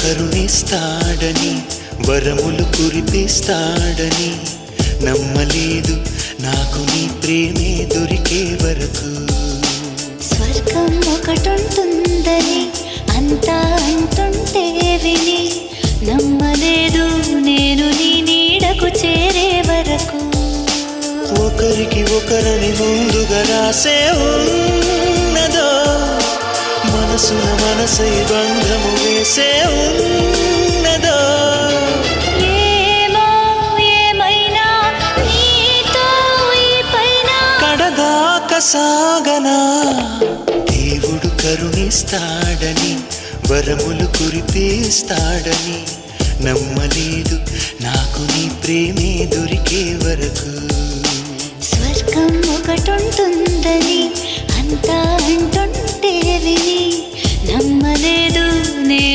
కరుణిస్తాడని వరములు కురిపిస్తాడని నమ్మలేదు నాకు నీ ప్రేమే దొరికే వరకు. స్వర్గం ఒకటుంటుందని అంతా అంటుంటే విని నమ్మలేదు నేను నీ నీడకు చేరే వరకు. ఒకరికి ఒకరని ముందుగా రాసే ఉన్నదో మనసున మనసై బంధము వేసే ఉన్నదో. ఏమో ఏమైనా నీతో ఈ పైన కడదాక సాగనా. దేవుడు కరుణిస్తాడని వరములు కురిపిస్తాడని నమ్మలేదు నాకు నీ ప్రేమే దొరికే వరకు. స్వర్గం ఒకటుంటుందని అంతా అంటుంటే విని నమ్మలేదు నేను